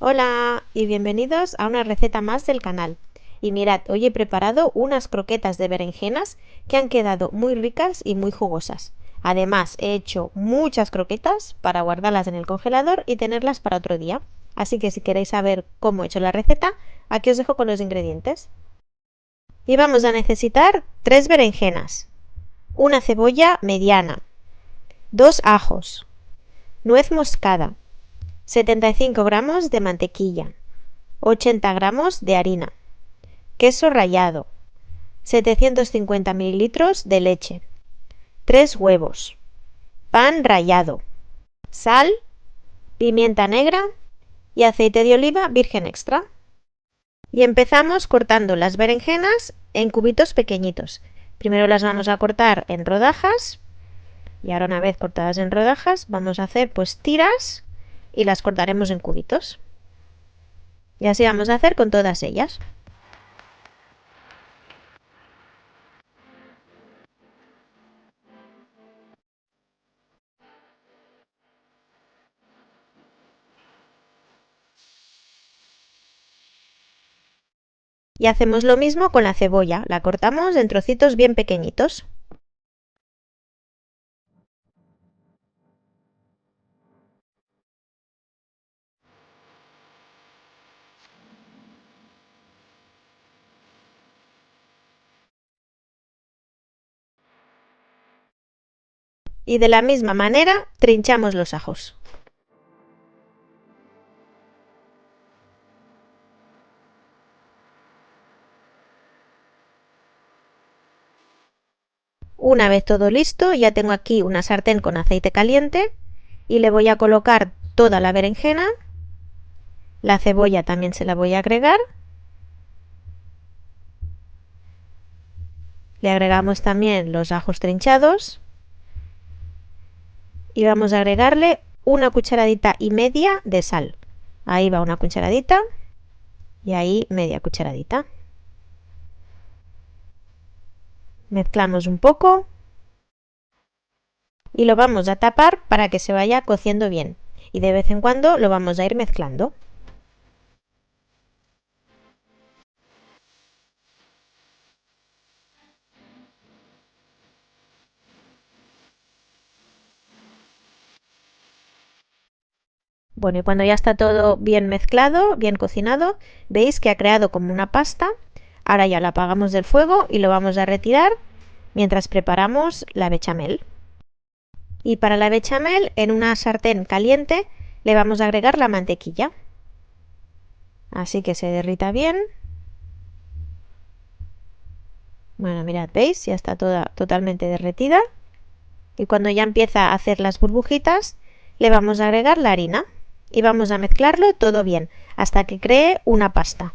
Hola y bienvenidos a una receta más del canal. Y mirad, hoy he preparado unas croquetas de berenjenas que han quedado muy ricas y muy jugosas. Además, he hecho muchas croquetas para guardarlas en el congelador y tenerlas para otro día. Así que si queréis saber cómo he hecho la receta, aquí os dejo con los ingredientes. Y vamos a necesitar 3 berenjenas, una cebolla mediana, 2 ajos, nuez moscada, 75 gramos de mantequilla, 80 gramos de harina, queso rallado, 750 mililitros de leche, 3 huevos, pan rallado, sal, pimienta negra y aceite de oliva virgen extra. Y empezamos cortando las berenjenas en cubitos pequeñitos. Primero las vamos a cortar en rodajas y ahora una vez cortadas en rodajas vamos a hacer pues tiras y las cortaremos en cubitos. Y así vamos a hacer con todas ellas. Y hacemos lo mismo con la cebolla, la cortamos en trocitos bien pequeñitos. Y de la misma manera trinchamos los ajos. Una vez todo listo, ya tengo aquí una sartén con aceite caliente y le voy a colocar toda la berenjena. La cebolla también se la voy a agregar. Le agregamos también los ajos trinchados y vamos a agregarle una cucharadita y media de sal. Ahí va una cucharadita y ahí media cucharadita. Mezclamos un poco y lo vamos a tapar para que se vaya cociendo bien. Y de vez en cuando lo vamos a ir mezclando. Bueno, y cuando ya está todo bien mezclado, bien cocinado, veis que ha creado como una pasta. Ahora ya lo apagamos del fuego y lo vamos a retirar mientras preparamos la bechamel. Y para la bechamel, en una sartén caliente, le vamos a agregar la mantequilla. Así que se derrita bien. Bueno, mirad, veis, ya está toda totalmente derretida. Y cuando ya empieza a hacer las burbujitas, le vamos a agregar la harina y vamos a mezclarlo todo bien hasta que cree una pasta.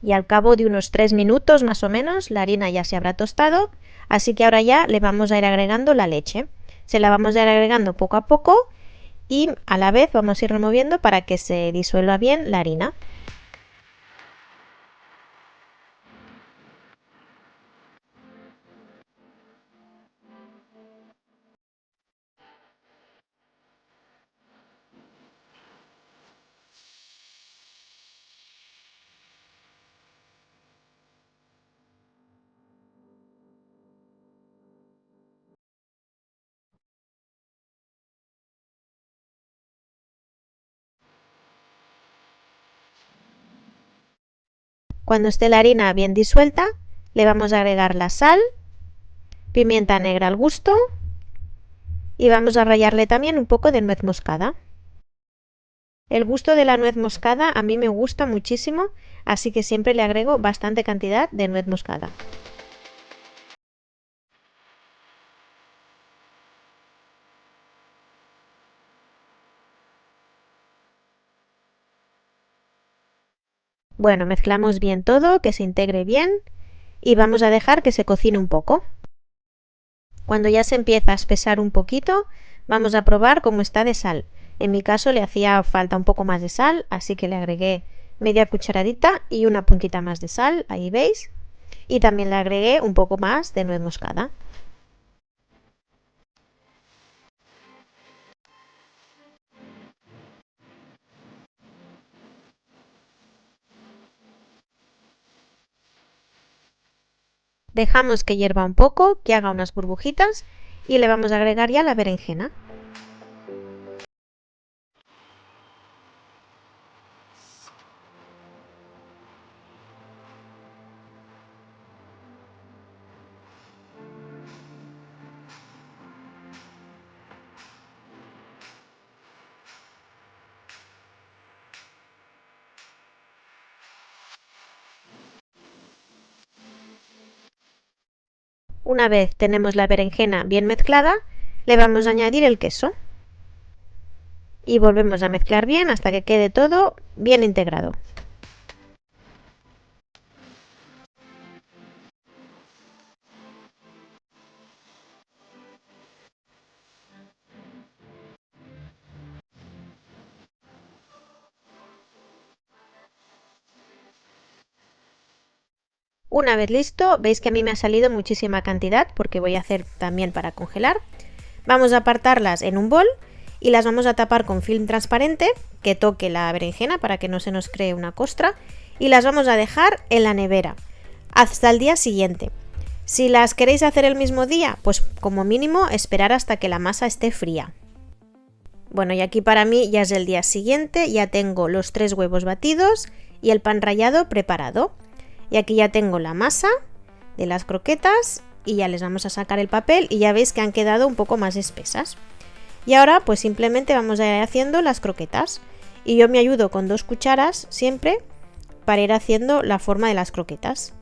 Y al cabo de unos 3 minutos más o menos la harina ya se habrá tostado, así que ahora ya le vamos a ir agregando la leche. Se la vamos a ir agregando poco a poco y a la vez vamos a ir removiendo para que se disuelva bien la harina. Cuando esté la harina bien disuelta, le vamos a agregar la sal, pimienta negra al gusto y vamos a rallarle también un poco de nuez moscada. El gusto de la nuez moscada a mí me gusta muchísimo, así que siempre le agrego bastante cantidad de nuez moscada. Bueno, mezclamos bien todo, que se integre bien y vamos a dejar que se cocine un poco. Cuando ya se empieza a espesar un poquito, vamos a probar cómo está de sal. En mi caso le hacía falta un poco más de sal, así que le agregué media cucharadita y una puntita más de sal, ahí veis. Y también le agregué un poco más de nuez moscada. Dejamos que hierva un poco, que haga unas burbujitas y le vamos a agregar ya la berenjena. Una vez tenemos la berenjena bien mezclada, le vamos a añadir el queso y volvemos a mezclar bien hasta que quede todo bien integrado. Una vez listo, veis que a mí me ha salido muchísima cantidad porque voy a hacer también para congelar. Vamos a apartarlas en un bol y las vamos a tapar con film transparente que toque la berenjena para que no se nos cree una costra y las vamos a dejar en la nevera hasta el día siguiente. Si las queréis hacer el mismo día, pues como mínimo esperar hasta que la masa esté fría. Bueno, y aquí para mí ya es el día siguiente, ya tengo los 3 huevos batidos y el pan rallado preparado. Y aquí ya tengo la masa de las croquetas y ya les vamos a sacar el papel y ya veis que han quedado un poco más espesas. Y ahora pues simplemente vamos a ir haciendo las croquetas. Y yo me ayudo con 2 cucharas siempre para ir haciendo la forma de las croquetas.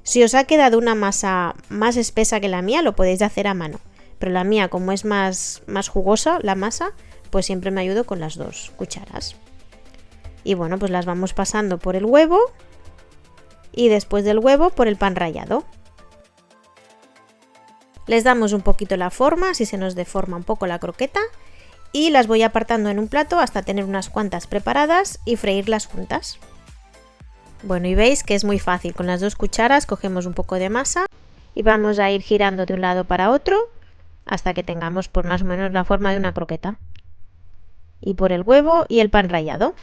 Si os ha quedado una masa más espesa que la mía, lo podéis hacer a mano. Pero la mía, como es más jugosa la masa, pues siempre me ayudo con las 2 cucharas. Y bueno, pues las vamos pasando por el huevo y después del huevo por el pan rallado. Les damos un poquito la forma, si se nos deforma un poco la croqueta, y las voy apartando en un plato hasta tener unas cuantas preparadas y freírlas juntas. Bueno, y veis que es muy fácil, con las 2 cucharas cogemos un poco de masa y vamos a ir girando de un lado para otro hasta que tengamos pues más o menos la forma de una croqueta. Y por el huevo y el pan rallado.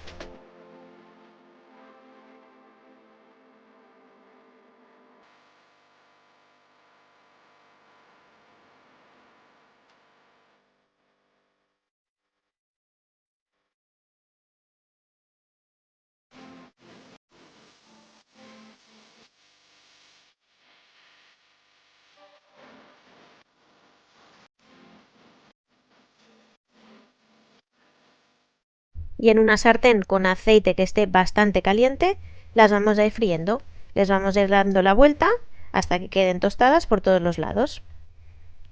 Y en una sartén con aceite que esté bastante caliente, las vamos a ir friendo. Les vamos a ir dando la vuelta hasta que queden tostadas por todos los lados.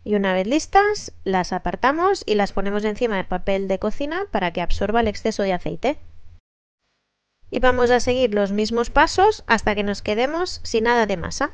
Y una vez listas, las apartamos y las ponemos encima de papel de cocina para que absorba el exceso de aceite. Y vamos a seguir los mismos pasos hasta que nos quedemos sin nada de masa.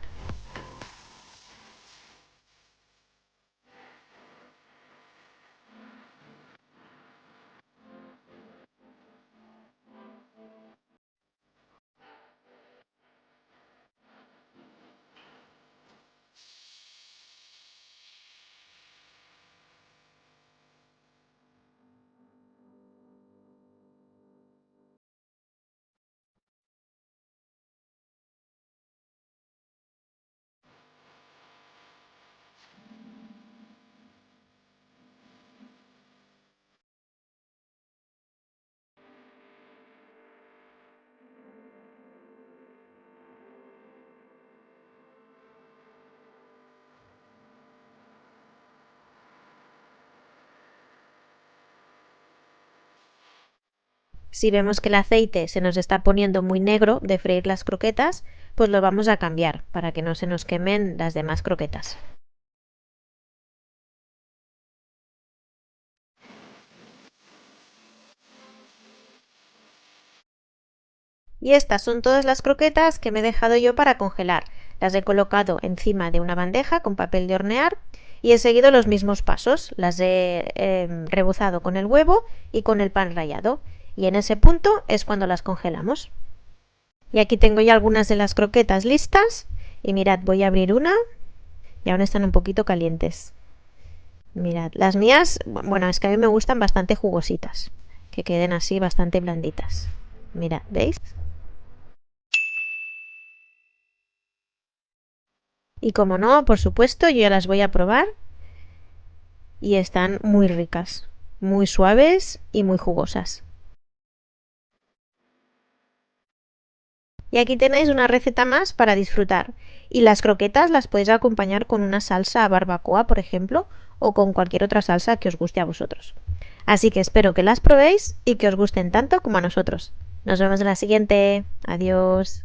Si vemos que el aceite se nos está poniendo muy negro de freír las croquetas, pues lo vamos a cambiar para que no se nos quemen las demás croquetas. Y estas son todas las croquetas que me he dejado yo para congelar. Las he colocado encima de una bandeja con papel de hornear Y he seguido los mismos pasos, las he rebozado con el huevo y con el pan rallado. Y en ese punto es cuando las congelamos. Y aquí tengo ya algunas de las croquetas listas. Y mirad, voy a abrir una y aún están un poquito calientes. Mirad, las mías, bueno, es que a mí me gustan bastante jugositas, que queden así bastante blanditas. Mirad, ¿veis? Y como no, por supuesto, yo ya las voy a probar y están muy ricas, muy suaves y muy jugosas. Y aquí tenéis una receta más para disfrutar. Y las croquetas las podéis acompañar con una salsa barbacoa, por ejemplo, o con cualquier otra salsa que os guste a vosotros. Así que espero que las probéis y que os gusten tanto como a nosotros. Nos vemos en la siguiente. Adiós.